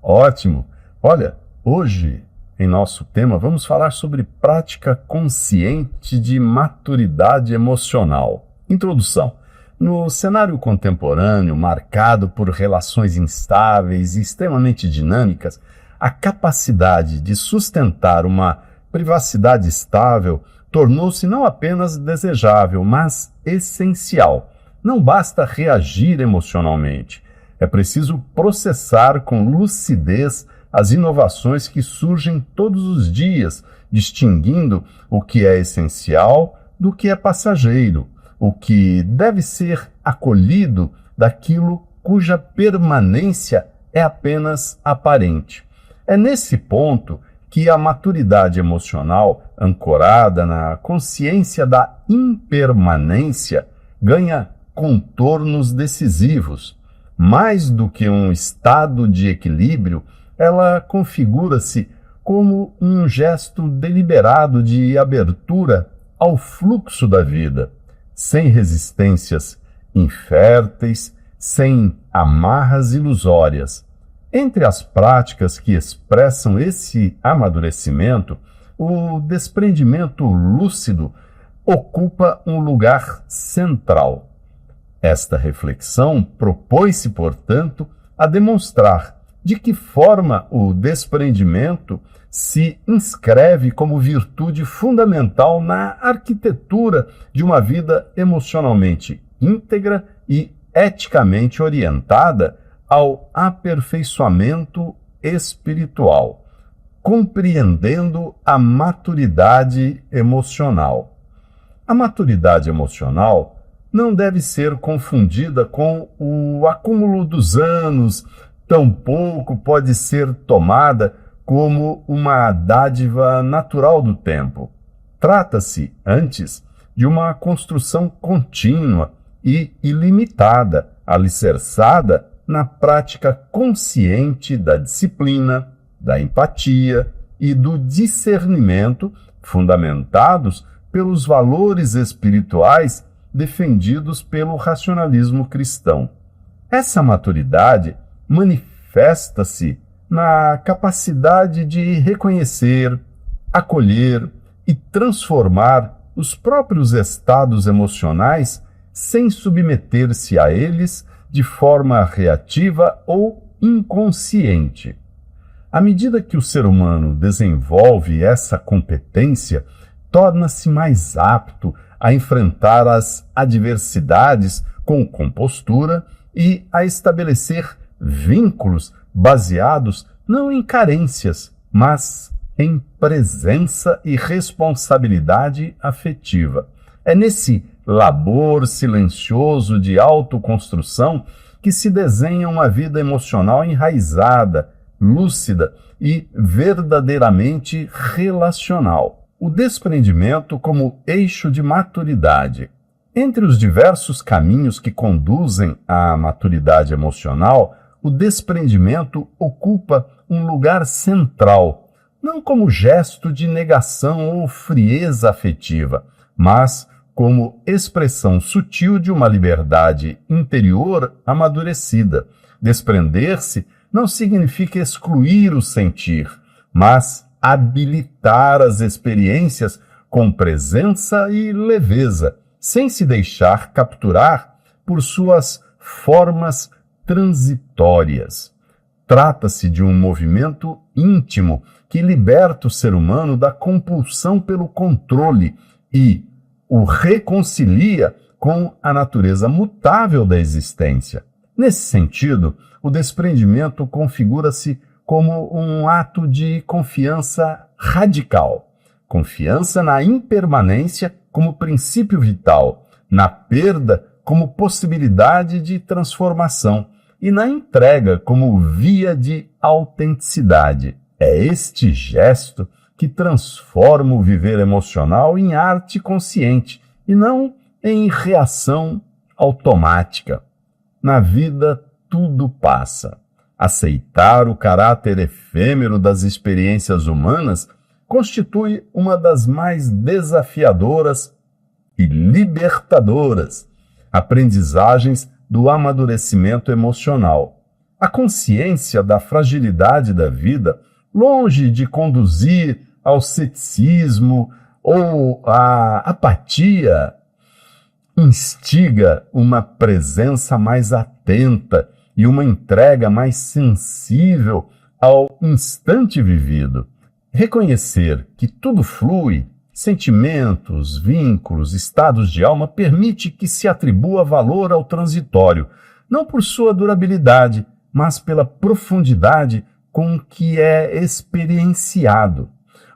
Ótimo! Olha, hoje, em nosso tema, vamos falar sobre prática consciente de maturidade emocional. Introdução. No cenário contemporâneo, marcado por relações instáveis e extremamente dinâmicas, a capacidade de sustentar uma privacidade estável tornou-se não apenas desejável, mas essencial. Não basta reagir emocionalmente, é preciso processar com lucidez as inovações que surgem todos os dias, distinguindo o que é essencial do que é passageiro, o que deve ser acolhido daquilo cuja permanência é apenas aparente. É nesse ponto que a maturidade emocional, ancorada na consciência da impermanência, ganha contornos decisivos. Mais do que um estado de equilíbrio, ela configura-se como um gesto deliberado de abertura ao fluxo da vida, sem resistências inférteis, sem amarras ilusórias. Entre as práticas que expressam esse amadurecimento, o desprendimento lúcido ocupa um lugar central. Esta reflexão propõe-se, portanto, a demonstrar de que forma o desprendimento se inscreve como virtude fundamental na arquitetura de uma vida emocionalmente íntegra e eticamente orientada ao aperfeiçoamento espiritual, compreendendo a maturidade emocional. A maturidade emocional não deve ser confundida com o acúmulo dos anos, tampouco pode ser tomada como uma dádiva natural do tempo. Trata-se, antes, de uma construção contínua e ilimitada, alicerçada na prática consciente da disciplina, da empatia e do discernimento, fundamentados pelos valores espirituais defendidos pelo racionalismo cristão. Essa maturidade manifesta-se na capacidade de reconhecer, acolher e transformar os próprios estados emocionais sem submeter-se a eles de forma reativa ou inconsciente. À medida que o ser humano desenvolve essa competência, torna-se mais apto a enfrentar as adversidades com compostura e a estabelecer vínculos baseados não em carências, mas em presença e responsabilidade afetiva. É nesse labor silencioso de autoconstrução que se desenha uma vida emocional enraizada, lúcida e verdadeiramente relacional. O desprendimento como eixo de maturidade. Entre os diversos caminhos que conduzem à maturidade emocional, o desprendimento ocupa um lugar central, não como gesto de negação ou frieza afetiva, mas como expressão sutil de uma liberdade interior amadurecida. Desprender-se não significa excluir o sentir, mas habilitar as experiências com presença e leveza, sem se deixar capturar por suas formas transitórias. Trata-se de um movimento íntimo que liberta o ser humano da compulsão pelo controle e o reconcilia com a natureza mutável da existência. Nesse sentido, o desprendimento configura-se como um ato de confiança radical. Confiança na impermanência como princípio vital, na perda como possibilidade de transformação e na entrega como via de autenticidade. É este gesto que transforma o viver emocional em arte consciente e não em reação automática. Na vida, tudo passa. Aceitar o caráter efêmero das experiências humanas constitui uma das mais desafiadoras e libertadoras aprendizagens do amadurecimento emocional. A consciência da fragilidade da vida, longe de conduzir ao ceticismo ou à apatia, instiga uma presença mais atenta e uma entrega mais sensível ao instante vivido. Reconhecer que tudo flui, sentimentos, vínculos, estados de alma, permite que se atribua valor ao transitório, não por sua durabilidade, mas pela profundidade com que é experienciado.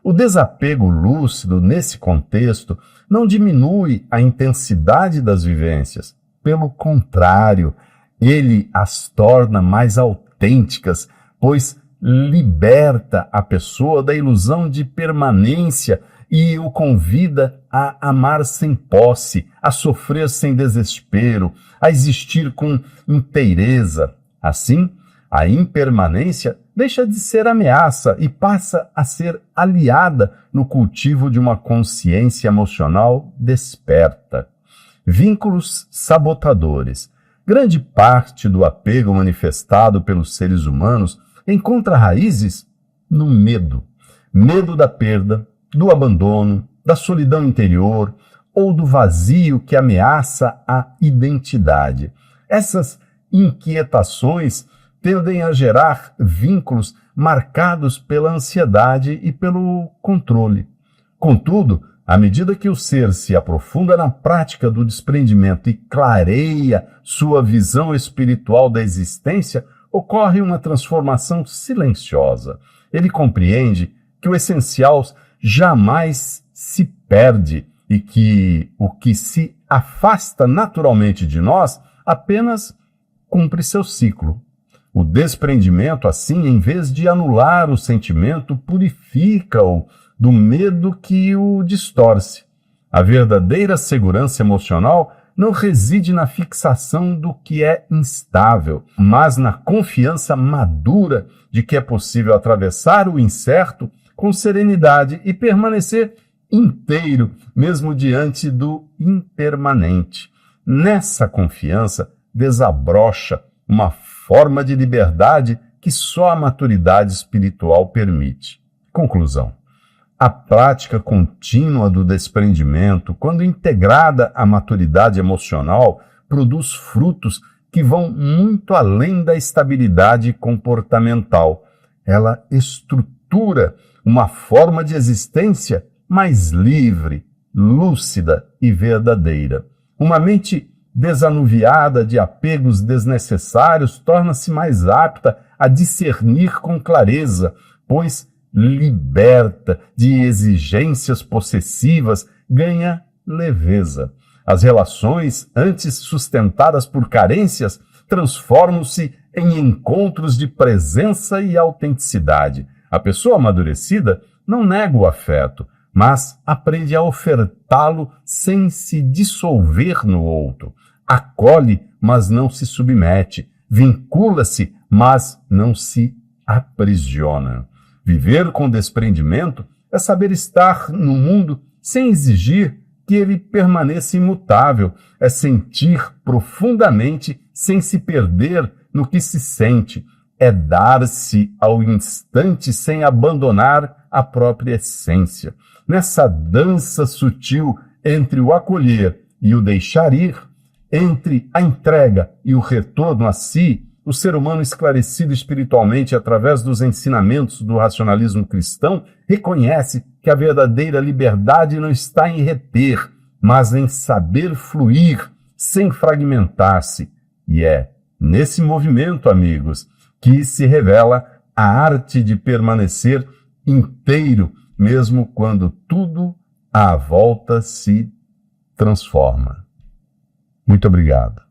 O desapego lúcido, nesse contexto, não diminui a intensidade das vivências. Pelo contrário, ele as torna mais autênticas, pois liberta a pessoa da ilusão de permanência e o convida a amar sem posse, a sofrer sem desespero, a existir com inteireza. Assim, a impermanência deixa de ser ameaça e passa a ser aliada no cultivo de uma consciência emocional desperta. Vínculos sabotadores. Grande parte do apego manifestado pelos seres humanos encontra raízes no medo. Medo da perda, do abandono, da solidão interior ou do vazio que ameaça a identidade. Essas inquietações tendem a gerar vínculos marcados pela ansiedade e pelo controle. Contudo, à medida que o ser se aprofunda na prática do desprendimento e clareia sua visão espiritual da existência, ocorre uma transformação silenciosa. Ele compreende que o essencial jamais se perde e que o que se afasta naturalmente de nós apenas cumpre seu ciclo. O desprendimento, assim, em vez de anular o sentimento, purifica-o do medo que o distorce. A verdadeira segurança emocional não reside na fixação do que é instável, mas na confiança madura de que é possível atravessar o incerto com serenidade e permanecer inteiro, mesmo diante do impermanente. Nessa confiança desabrocha uma forma de liberdade que só a maturidade espiritual permite. Conclusão. A prática contínua do desprendimento, quando integrada à maturidade emocional, produz frutos que vão muito além da estabilidade comportamental. Ela estrutura uma forma de existência mais livre, lúcida e verdadeira. Uma mente desanuviada de apegos desnecessários torna-se mais apta a discernir com clareza, pois liberta de exigências possessivas, ganha leveza. As relações, antes sustentadas por carências, transformam-se em encontros de presença e autenticidade. A pessoa amadurecida não nega o afeto, mas aprende a ofertá-lo sem se dissolver no outro. Acolhe, mas não se submete. Vincula-se, mas não se aprisiona. Viver com desprendimento é saber estar no mundo sem exigir que ele permaneça imutável, é sentir profundamente sem se perder no que se sente, é dar-se ao instante sem abandonar a própria essência. Nessa dança sutil entre o acolher e o deixar ir, entre a entrega e o retorno a si, o ser humano esclarecido espiritualmente através dos ensinamentos do racionalismo cristão reconhece que a verdadeira liberdade não está em reter, mas em saber fluir sem fragmentar-se. E é nesse movimento, amigos, que se revela a arte de permanecer inteiro, mesmo quando tudo à volta se transforma. Muito obrigado.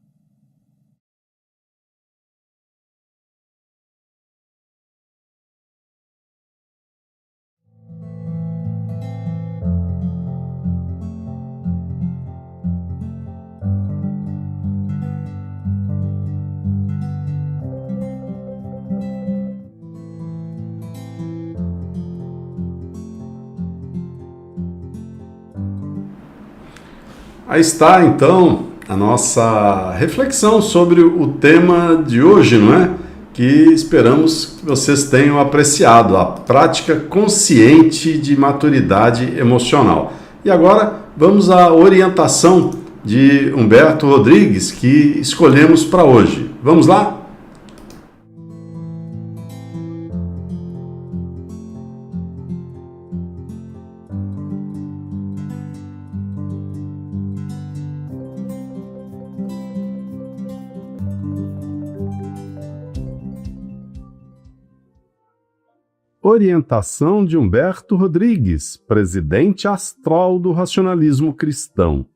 Aí está, então, a nossa reflexão sobre o tema de hoje, não é? Que esperamos que vocês tenham apreciado, a prática consciente de maturidade emocional. E agora vamos à orientação de Humberto Rodrigues, que escolhemos para hoje. Vamos lá? Orientação de Humberto Rodrigues, presidente astral do racionalismo cristão.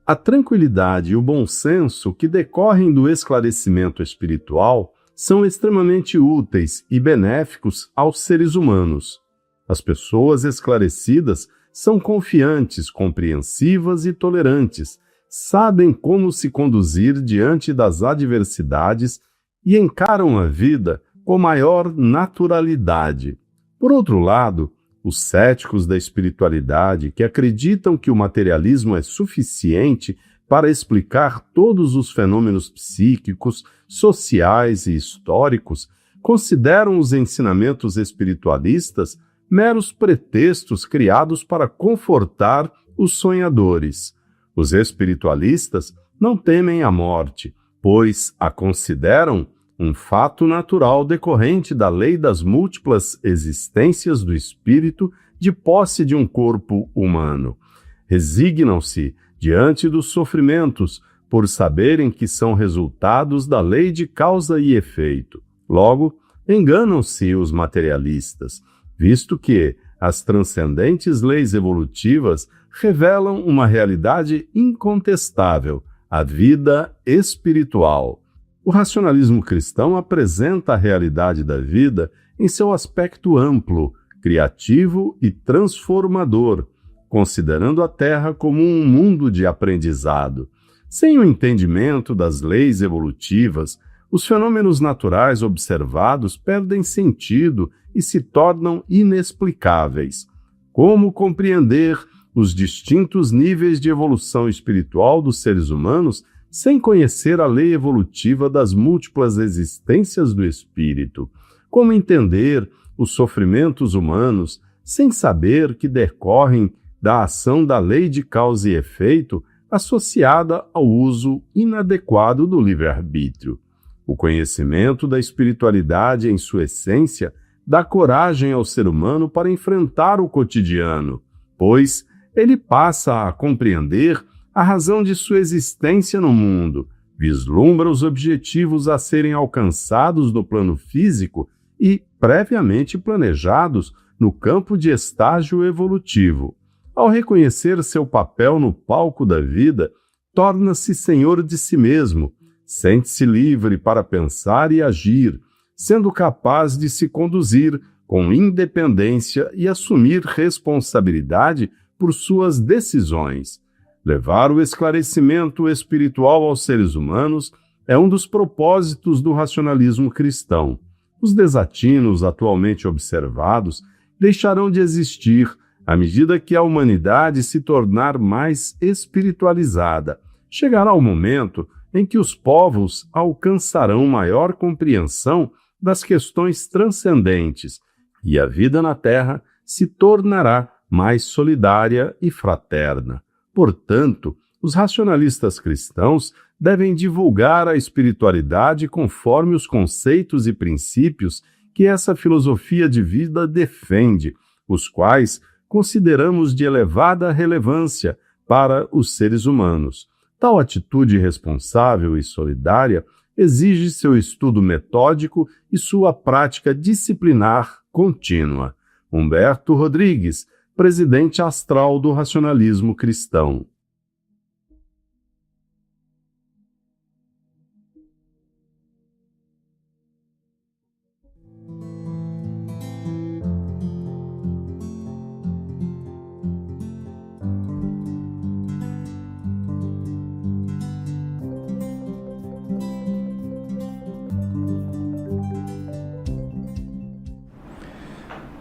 A tranquilidade e o bom senso que decorrem do esclarecimento espiritual são extremamente úteis e benéficos aos seres humanos. As pessoas esclarecidas são confiantes, compreensivas e tolerantes, sabem como se conduzir diante das adversidades e encaram a vida com maior naturalidade. Por outro lado, os céticos da espiritualidade, que acreditam que o materialismo é suficiente para explicar todos os fenômenos psíquicos, sociais e históricos, consideram os ensinamentos espiritualistas meros pretextos criados para confortar os sonhadores. Os espiritualistas não temem a morte, pois a consideram um fato natural decorrente da lei das múltiplas existências do espírito de posse de um corpo humano. Resignam-se diante dos sofrimentos, por saberem que são resultados da lei de causa e efeito. Logo, enganam-se os materialistas, visto que as transcendentes leis evolutivas revelam uma realidade incontestável, a vida espiritual. O racionalismo cristão apresenta a realidade da vida em seu aspecto amplo, criativo e transformador, considerando a Terra como um mundo de aprendizado. Sem o entendimento das leis evolutivas, os fenômenos naturais observados perdem sentido e se tornam inexplicáveis. Como compreender os distintos níveis de evolução espiritual dos seres humanos sem conhecer a lei evolutiva das múltiplas existências do espírito? Como entender os sofrimentos humanos sem saber que decorrem da ação da lei de causa e efeito associada ao uso inadequado do livre-arbítrio? O conhecimento da espiritualidade em sua essência dá coragem ao ser humano para enfrentar o cotidiano, pois ele passa a compreender a razão de sua existência no mundo, vislumbra os objetivos a serem alcançados no plano físico e, previamente planejados, no campo de estágio evolutivo. Ao reconhecer seu papel no palco da vida, torna-se senhor de si mesmo, sente-se livre para pensar e agir, sendo capaz de se conduzir com independência e assumir responsabilidade por suas decisões. Levar o esclarecimento espiritual aos seres humanos é um dos propósitos do racionalismo cristão. Os desatinos atualmente observados deixarão de existir à medida que a humanidade se tornar mais espiritualizada. Chegará o momento em que os povos alcançarão maior compreensão das questões transcendentes e a vida na Terra se tornará mais solidária e fraterna. Portanto, os racionalistas cristãos devem divulgar a espiritualidade conforme os conceitos e princípios que essa filosofia de vida defende, os quais consideramos de elevada relevância para os seres humanos. Tal atitude responsável e solidária exige seu estudo metódico e sua prática disciplinar contínua. Humberto Rodrigues, presidente astral do racionalismo cristão.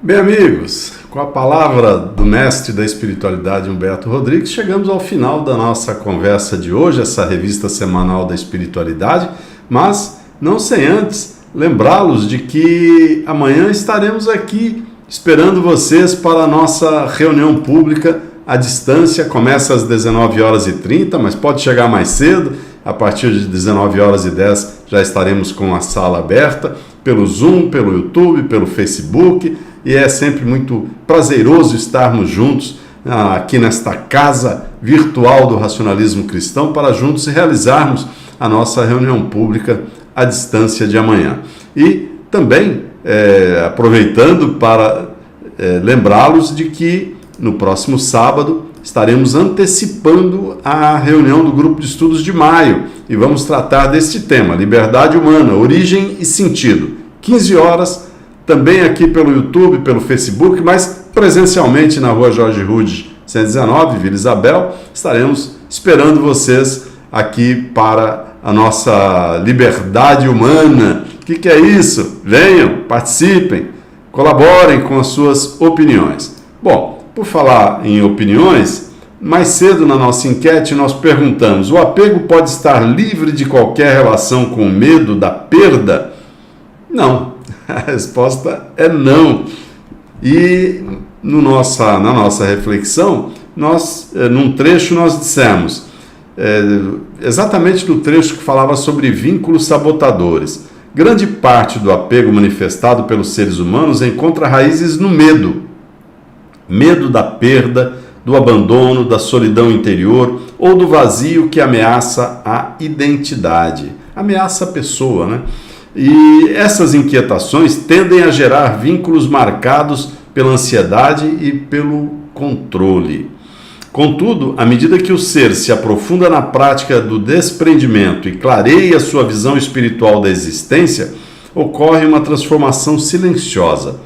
Bem, amigos, com a palavra do mestre da espiritualidade Humberto Rodrigues, chegamos ao final da nossa conversa de hoje, essa revista semanal da espiritualidade, mas não sem antes lembrá-los de que amanhã estaremos aqui esperando vocês para a nossa reunião pública à distância. Começa às 19h30, mas pode chegar mais cedo. A partir de 19h10 já estaremos com a sala aberta, pelo Zoom, pelo YouTube, pelo Facebook, e é sempre muito prazeroso estarmos juntos aqui nesta casa virtual do racionalismo cristão para juntos realizarmos a nossa reunião pública à distância de amanhã. E também aproveitando para lembrá-los de que no próximo sábado estaremos antecipando a reunião do grupo de estudos de maio e vamos tratar deste tema, liberdade humana, origem e sentido. 15 horas, também aqui pelo YouTube, pelo Facebook, mas presencialmente na rua Jorge Rude, 119, Vila Isabel. Estaremos esperando vocês aqui para a nossa liberdade humana. O que é isso? Venham, participem, colaborem com as suas opiniões. Bom, por falar em opiniões, mais cedo na nossa enquete nós perguntamos: o apego pode estar livre de qualquer relação com o medo da perda? Não. A resposta é não. E na nossa reflexão, num trecho nós dissemos, exatamente no trecho que falava sobre vínculos sabotadores, grande parte do apego manifestado pelos seres humanos encontra raízes no medo. Medo da perda, do abandono, da solidão interior ou do vazio que ameaça a identidade, ameaça a pessoa, né? E essas inquietações tendem a gerar vínculos marcados pela ansiedade e pelo controle. Contudo, à medida que o ser se aprofunda na prática do desprendimento e clareia sua visão espiritual da existência, ocorre uma transformação silenciosa.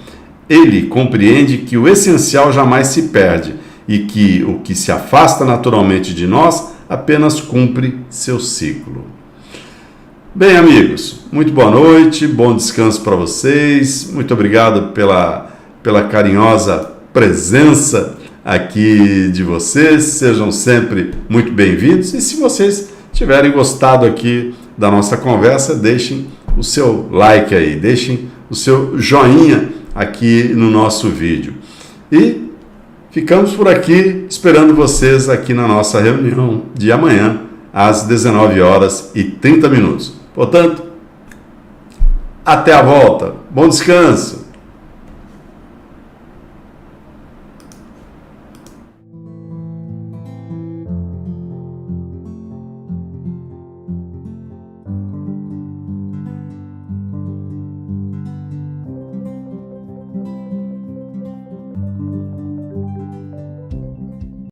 Ele compreende que o essencial jamais se perde e que o que se afasta naturalmente de nós apenas cumpre seu ciclo. Bem, amigos, muito boa noite, bom descanso para vocês, muito obrigado pela carinhosa presença aqui de vocês, sejam sempre muito bem-vindos e se vocês tiverem gostado aqui da nossa conversa, deixem o seu like aí, deixem o seu joinha aqui no nosso vídeo. E ficamos por aqui esperando vocês aqui na nossa reunião de amanhã às 19h30. Portanto, até a volta. Bom descanso.